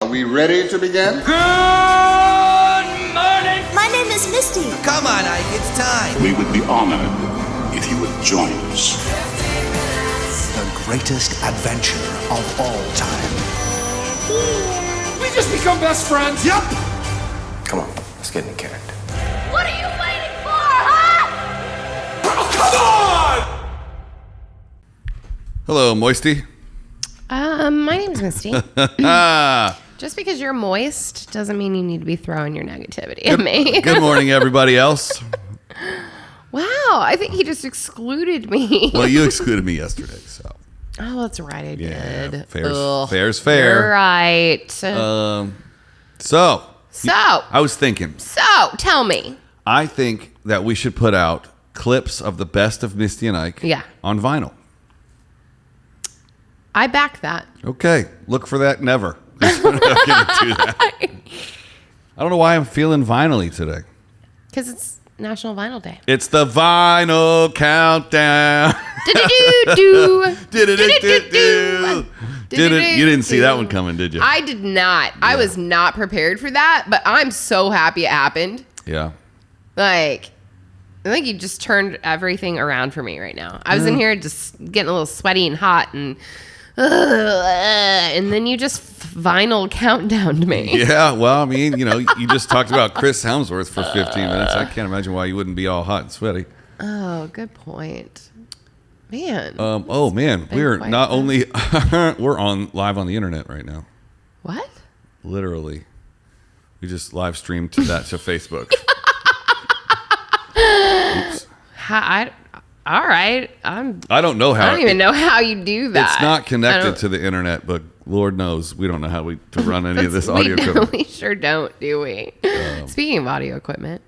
we ready to begin? Good morning! My name is Misty. Come on, Ike, it's time. We would be honored if you would join us. The greatest adventure of all time. We just become best friends. Yep. Come on, let's get in character. What are you waiting for, huh? Oh, come on! Hello, Moisty. My name's Misty. Just because you're moist doesn't mean you need to be throwing your negativity at me. Good morning, everybody else. Wow, I think he just excluded me. Well, you excluded me yesterday, so. Oh, that's right, I did. Fair's fair. You're right. So. I was thinking. So, tell me. I think that we should put out clips of the best of Misty and Ike on vinyl. I back that. Okay, look for that never. We're not going to do that. I don't know why I'm feeling vinyl-y today. Because it's National Vinyl Day. It's the vinyl countdown. You didn't see that one coming, did you? I did not. I was not prepared for that, but I'm so happy it happened. Yeah. Like, I think you just turned everything around for me right now. I was in here just getting a little sweaty and hot, and then you just vinyl countdowned me. Yeah, well, I mean, you just talked about Chris Helmsworth for 15 minutes. I can't imagine why you wouldn't be all hot and sweaty. Oh, good point. Man. We're not only we're on live on the internet right now. What? Literally. We just live streamed to Facebook. Oops. All right. I don't know how. I don't even know how you do that. It's not connected to the internet, but Lord knows we don't know how to run any of this audio equipment. We sure don't, do we? Speaking of audio equipment.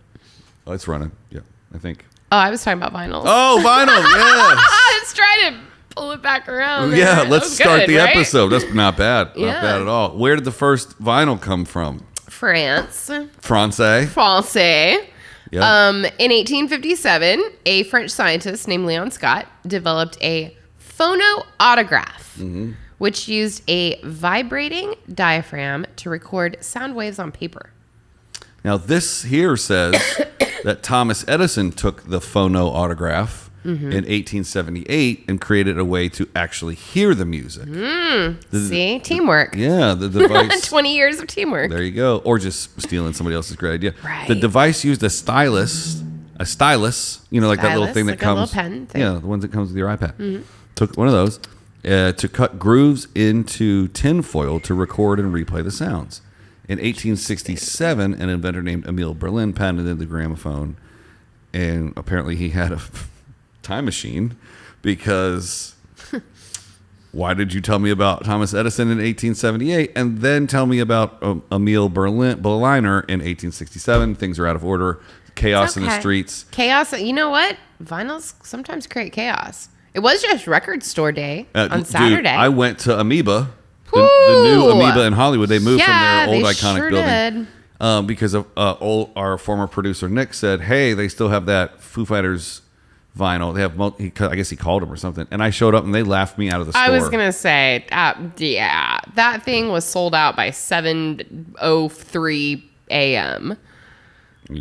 Oh, it's running. Yeah, I think. Oh, I was talking about vinyl. Oh, vinyl. Yes. Let's try to pull it back around. Yeah, let's start the episode. That's not bad. Yeah. Not bad at all. Where did the first vinyl come from? France. Francais. Yep. In 1857, a French scientist named Leon Scott developed a phonoautograph, which used a vibrating diaphragm to record sound waves on paper. Now, this here says that Thomas Edison took the phonoautograph in 1878 and created a way to actually hear the music. See? Teamwork. Yeah, the device. 20 years of teamwork. There you go. Or just stealing somebody else's great idea. Right. The device used a stylus, like that little thing that like comes. A little pen thing. Yeah, the ones that comes with your iPad. Took one of those to cut grooves into tinfoil to record and replay the sounds. In 1867, an inventor named Emile Berlin patented the gramophone, and apparently he had a time machine, because why did you tell me about Thomas Edison in 1878 and then tell me about Emile Berliner in 1867? Things are out of order. Chaos in the streets. Chaos. You know what? Vinyls sometimes create chaos. It was just record store day on Saturday. Dude, I went to Amoeba, the new Amoeba in Hollywood. They moved from their old iconic building. Because of our former producer Nick said, hey, they still have that Foo Fighters vinyl. They have, I guess he called them or something. And I showed up and they laughed me out of the store. I was going to say, that thing was sold out by 7:03 a.m. Are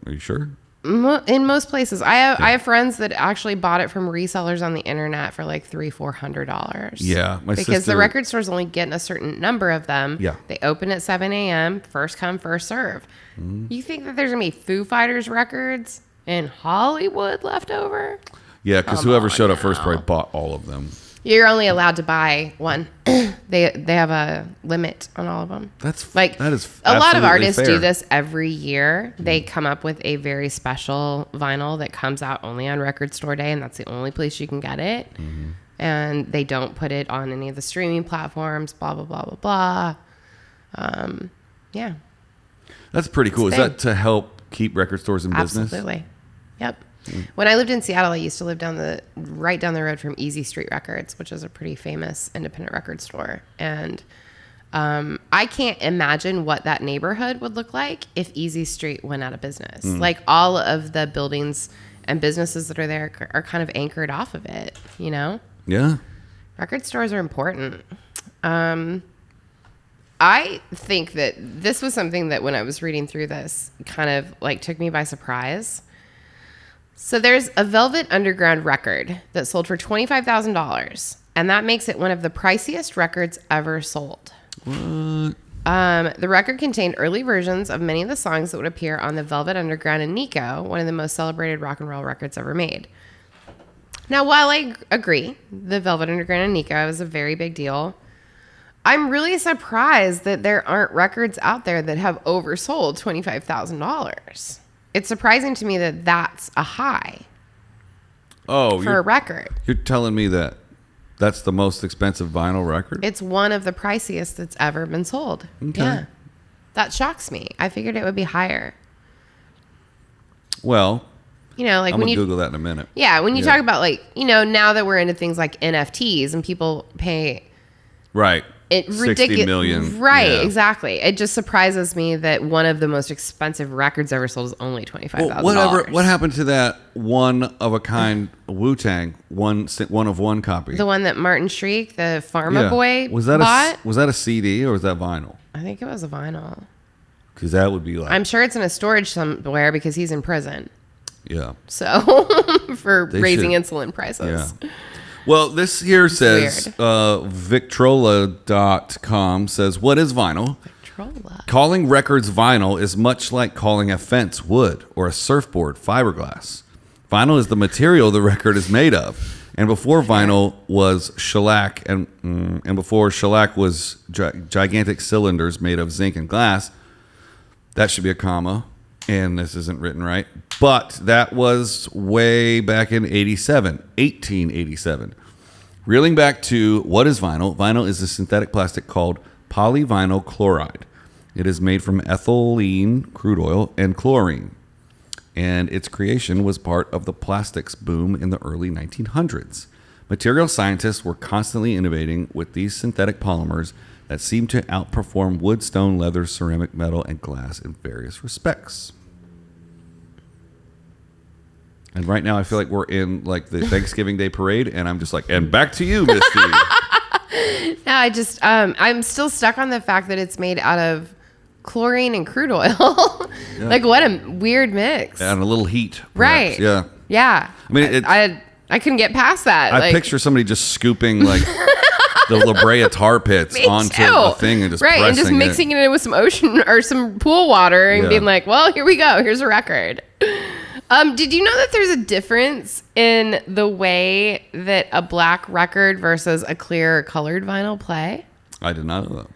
you sure? In most places. I have friends that actually bought it from resellers on the internet for like $300-400. Yeah. Because the record stores only get a certain number of them. Yeah. They open at 7 a.m. First come, first serve. You think that there's going to be Foo Fighters records in Hollywood left over? Yeah, because whoever showed up first probably bought all of them. You're only allowed to buy one. They have a limit on all of them. That is a lot of artists fair. do this every year. They come up with a very special vinyl that comes out only on Record Store Day, and that's the only place you can get it. And they don't put it on any of the streaming platforms. Blah blah blah blah blah. Yeah, that's pretty cool. Is that to help keep record stores in business? Absolutely. Yep. When I lived in Seattle, I used to live right down the road from Easy Street Records, which is a pretty famous independent record store. And I can't imagine what that neighborhood would look like if Easy Street went out of business. Like all of the buildings and businesses that are there are kind of anchored off of it, you know? Yeah. Record stores are important. I think that this was something that when I was reading through this kind of like took me by surprise. So there's a Velvet Underground record that sold for $25,000, and that makes it one of the priciest records ever sold. What? The record contained early versions of many of the songs that would appear on the Velvet Underground and Nico, one of the most celebrated rock and roll records ever made. Now, while I agree, the Velvet Underground and Nico was a very big deal, I'm really surprised that there aren't records out there that have oversold $25,000. It's surprising to me that that's a high for a record. You're telling me that that's the most expensive vinyl record? It's one of the priciest that's ever been sold. Okay. Yeah. That shocks me. I figured it would be higher. Well, you know, like I'm when going to you Google that in a minute. Yeah, when you talk about like, you know, now that we're into things like NFTs and people pay Right. it 60 million. Right, Yeah. exactly. It just surprises me that one of the most expensive records ever sold is only $25,000. Well, what happened to that one of a kind Wu-Tang one of one copy? The one that Martin Shriek, the Pharma Boy, was that bought? was that a CD or was that vinyl? I think it was a vinyl. Because that would be like I'm sure it's in a storage somewhere because he's in prison. yeah. So for They raising should. insulin prices. Yeah. Well, this here says weird. Victrola.com says, what is vinyl? Victrola. Calling records vinyl is much like calling a fence wood or a surfboard fiberglass. Vinyl is the material the record is made of. And before vinyl was shellac and before shellac was gigantic cylinders made of zinc and glass, that should be a comma. And this isn't written right, but that was way back in 1887. Reeling back to what is vinyl? Vinyl is a synthetic plastic called polyvinyl chloride. It is made from ethylene, crude oil, and chlorine. And its creation was part of the plastics boom in the early 1900s. Material scientists were constantly innovating with these synthetic polymers that seem to outperform wood, stone, leather, ceramic, metal, and glass in various respects. And right now, I feel like we're in like the Thanksgiving Day parade, and I'm just like, and back to you, Misty. No, I'm still stuck on the fact that it's made out of chlorine and crude oil. Like, what a weird mix. And a little heat. Perhaps. Right. Yeah. Yeah. I mean, I couldn't get past that. I picture somebody just scooping like the La Brea tar pits onto the thing and just pressing and just mixing it in with some ocean or some pool water and being like, well, here we go. Here's a record. Did you know that there's a difference in the way that a black record versus a clear or colored vinyl play? I did not know that.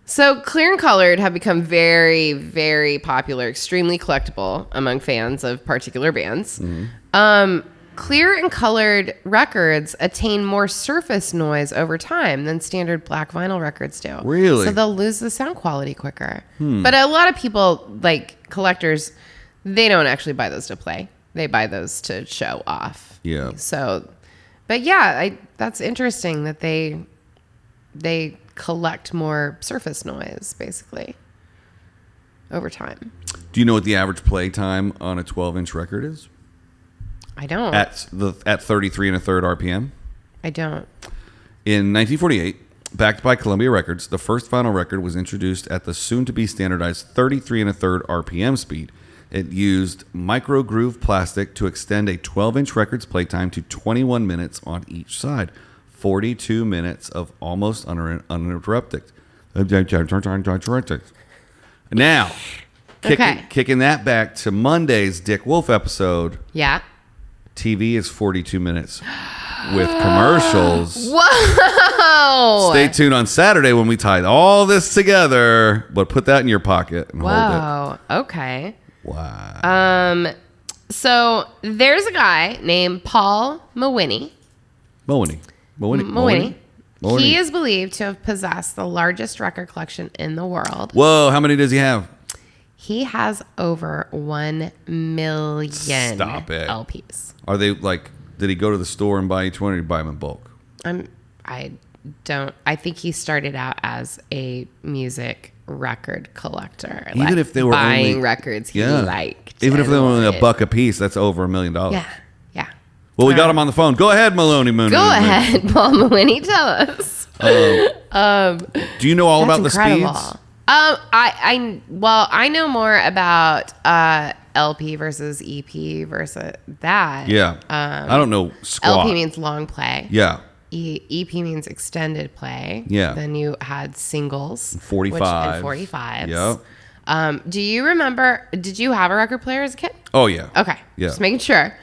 So clear and colored have become very, very popular, extremely collectible among fans of particular bands. Mm-hmm. Clear and colored records attain more surface noise over time than standard black vinyl records do. Really? So they'll lose the sound quality quicker. But a lot of people, like collectors, they don't actually buy those to play. They buy those to show off. Yeah. So, but yeah, that's interesting that they collect more surface noise basically over time. Do you know what the average play time on a 12-inch record is? I don't. At 33 1/3 RPM? I don't. In 1948, backed by Columbia Records, the first vinyl record was introduced at the soon-to-be standardized 33 1/3 RPM speed. It used micro-groove plastic to extend a 12-inch record's playtime to 21 minutes on each side. 42 minutes of almost uninterrupted. Now, kicking that back to Monday's Dick Wolf episode. Yeah. TV is 42 minutes with commercials. Whoa! Stay tuned on Saturday when we tie all this together, but put that in your pocket and hold it. Whoa. Okay. Wow. So there's a guy named Paul Mawhinney. Mawhinney. He is believed to have possessed the largest record collection in the world. Whoa, how many does he have? He has over 1 million Stop it. LPs. Are they like, did he go to the store and buy each one or did he buy them in bulk? I think he started out as a music record collector. Even like if they were buying only, records he liked. Even if they were only wanted. $1 a piece, that's over $1 million. Yeah. Well, we got him on the phone. Go ahead, Maloney Mooney. Go ahead, Paul Mawhinney. Tell us. Do you know all about That's the incredible. speeds? I know more about LP versus EP versus that. Yeah. I don't know squat. LP means long play. Yeah. EP means extended play. Yeah. Then you had singles. 45. And 45s. Yeah. Do you remember, did you have a record player as a kid? Oh, yeah. Okay. Yeah. Just making sure.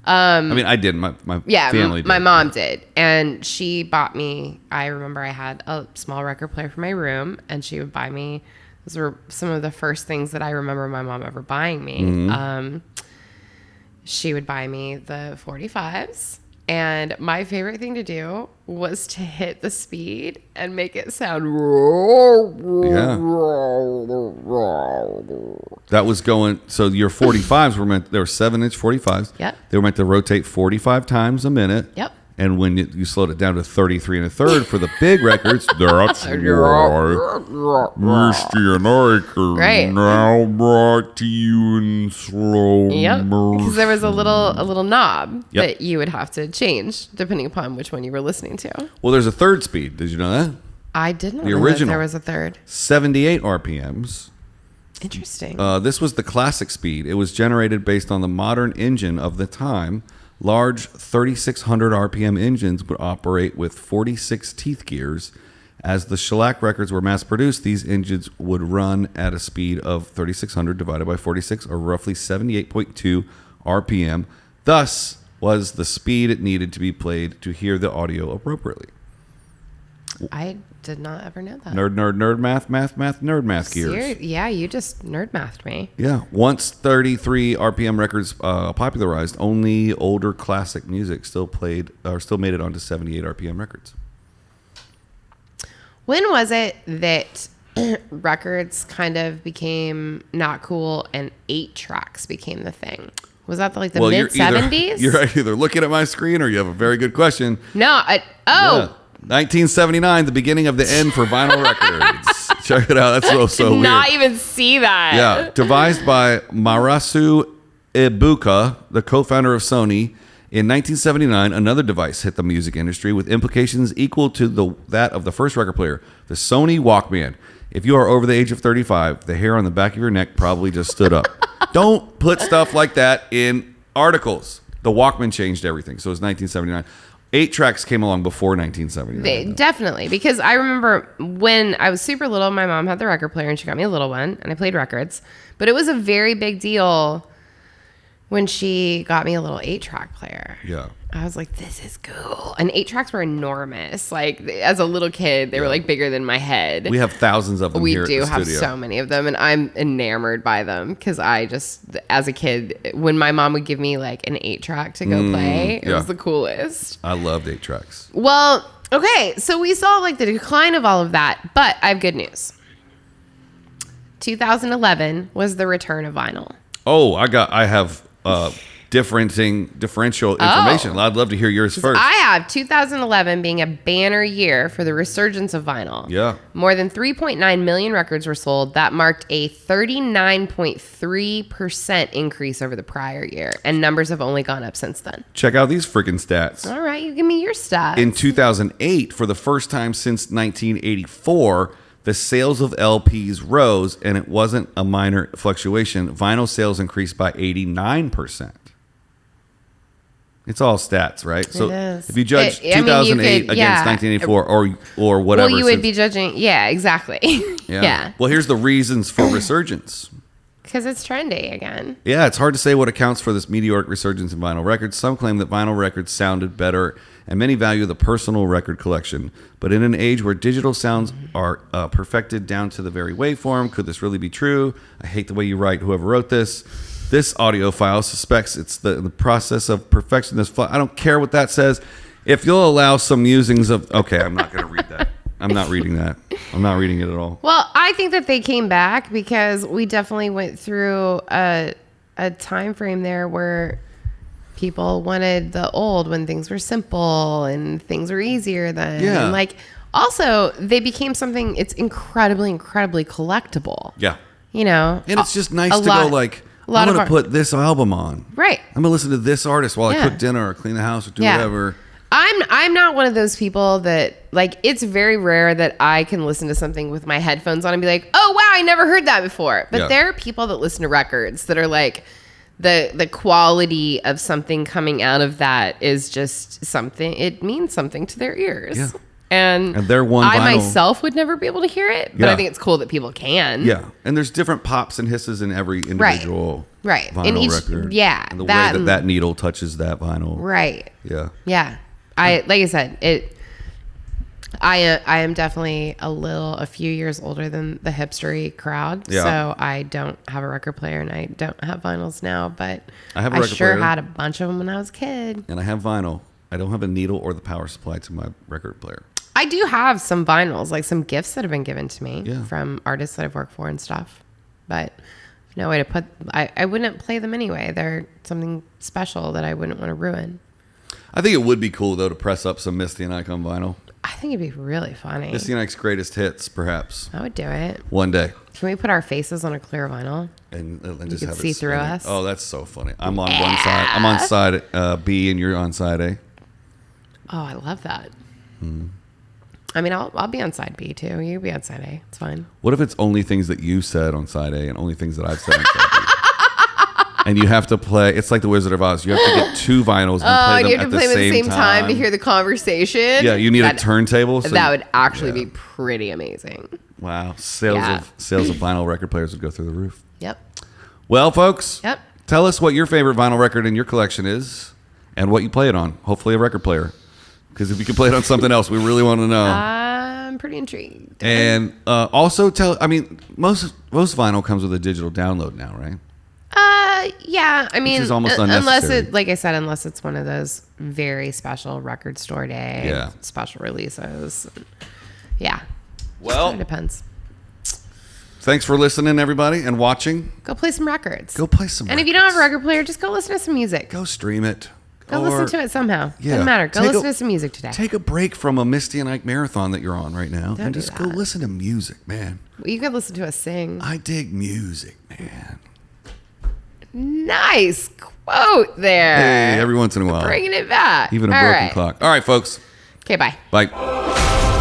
I mean, I didn't. My family did. My mom did. And she bought me, I remember I had a small record player for my room, and she would buy me, those were some of the first things that I remember my mom ever buying me. Mm-hmm. She would buy me the 45s. And my favorite thing to do was to hit the speed and make it sound. Yeah. That was going. So your 45s were meant. They were 7-inch 45s. Yep. They were meant to rotate 45 times a minute. Yep. And when you slowed it down to 33 1/3 for the big records, that's why Misty and Ike are Right. now brought to you in slow Yep. motion. Because there was a little knob Yep. that you would have to change depending upon which one you were listening to. Well, there's a third speed. Did you know that? I didn't The know that original. there was a third. 78 RPMs. Interesting. This was the classic speed. It was generated based on the modern engine of the time. Large 3,600 RPM engines would operate with 46 teeth gears. As the shellac records were mass produced, these engines would run at a speed of 3,600 divided by 46, or roughly 78.2 RPM. Thus was the speed it needed to be played to hear the audio appropriately. I did not ever know that. Nerd math gears. Yeah, you just nerd mathed me. Yeah. Once 33 RPM records popularized, only older classic music still made it onto 78 RPM records. When was it that records kind of became not cool and 8-tracks became the thing? Was that like the mid 70s? You're either looking at my screen or you have a very good question. No. Yeah. 1979, the beginning of the end for vinyl records. Check it out. That's so weird. Not even see that. Yeah. Devised by Marasu Ibuka, the co-founder of Sony. In 1979, another device hit the music industry with implications equal to that of the first record player, the Sony Walkman. If you are over the age of 35, the hair on the back of your neck probably just stood up. Don't put stuff like that in articles. The Walkman changed everything. So it was 1979. 8-tracks came along before 1979. Definitely, because I remember when I was super little, my mom had the record player and she got me a little one, and I played records. But it was a very big deal when she got me a little 8-track player. Yeah. I was like, this is cool. And 8-tracks were enormous. Like, as a little kid, they were like bigger than my head. We have thousands of them here at the We do have studio. so many of them, and I'm enamored by them because I just, as a kid, when my mom would give me like an 8-track to go play, it was the coolest. I loved 8-tracks. Well, okay, so we saw like the decline of all of that, but I have good news. 2011 was the return of vinyl. Oh, I have differential information. I'd love to hear yours first. I have 2011 being a banner year for the resurgence of vinyl. Yeah. More than 3.9 million records were sold. That marked a 39.3% increase over the prior year, and numbers have only gone up since then. Check out these freaking stats. All right, you give me your stats. In 2008, for the first time since 1984, the sales of LPs rose, and it wasn't a minor fluctuation. Vinyl sales increased by 89%. It's all stats, right? So It is. if you judge I mean, 2008 you could- against 1984 or whatever. well, you would since- be judging. Yeah, exactly. Yeah. Well, here's the reasons for resurgence. Because it's trendy again. Yeah, it's hard to say what accounts for this meteoric resurgence in vinyl records. Some claim that vinyl records sounded better, and many value the personal record collection. But in an age where digital sounds are perfected down to the very waveform, could this really be true? I hate the way you write, whoever wrote this. This audio file suspects it's the process of perfection. I don't care what that says. If you'll allow some musings of... Okay, I'm not going to read that. I'm not reading that. I'm not reading it at all. Well, I think that they came back because we definitely went through a time frame there where people wanted the old when things were simple and things were easier then. Yeah. And like, also, they became something, it's incredibly, incredibly collectible. Yeah. You know? And it's just nice to lot- go like, a lot I'm of going to our- put this album on. Right. I'm going to listen to this artist while I Yeah. cook dinner or clean the house or do Yeah. whatever. I'm not one of those people that like. It's very rare that I can listen to something with my headphones on and be like, "Oh wow, I never heard that before." But there are people that listen to records that are like, the quality of something coming out of that is just something. It means something to their ears. Yeah. And they're I myself would never be able to hear it, but Yeah. I think it's cool that people can. Yeah, and there's different pops and hisses in every individual vinyl in each, record. Yeah, and the way that needle touches that vinyl. Right. Yeah. Yeah. Like I said, I am definitely a few years older than the hipstery crowd, so I don't have a record player and I don't have vinyls now, but I have a record sure player. had a bunch of them when I was a kid. And I have vinyl. I don't have a needle or the power supply to my record player. I do have some vinyls, like some gifts that have been given to me Yeah. from artists that I've worked for and stuff. But no way to put. I wouldn't play them anyway. They're something special that I wouldn't want to ruin. I think it would be cool though to press up some Misty and Ike on vinyl. I think it'd be really funny. Misty and Ike's greatest hits, perhaps. I would do it. One day. Can we put our faces on a clear vinyl? And just can have see it through spinning. us? Oh, that's so funny. I'm on one side. I'm on side B and you're on side A. Oh, I love that. I mean, I'll be on side B too. You be on side A. It's fine. What if it's only things that you said on side A and only things that I've said on side B? And you have to play. It's like the Wizard of Oz. You have to get two vinyls and play them you have at to play them at the same time to time. hear the conversation. Yeah, you need a turntable. So that would actually be pretty amazing. Wow, sales of vinyl record players would go through the roof. Yep. Well, folks. Yep. Tell us what your favorite vinyl record in your collection is, and what you play it on. Hopefully, a record player. Because if you can play it on something else, we really want to know. I'm pretty intrigued. And also tell. I mean, most vinyl comes with a digital download now, right? Yeah. I mean, is almost unless unnecessary. like I said, unless it's one of those very special record store day, Yeah. special releases. Yeah. Well, It depends. thanks for listening, everybody, and watching. Go play some records. Go play some. And if you don't have a record player, just go listen to some music. go stream it. Go listen to it somehow. Yeah. Doesn't matter. Go Take listen a- to some music today. Take a break from a Misty and Ike marathon that you're on right now, Don't and do just go that. listen to music, man. You could listen to us sing. I dig music, man. Nice quote there. Hey, every once in a while, Bringing it back. even a All broken right. clock. All right, folks. Okay, bye. Bye.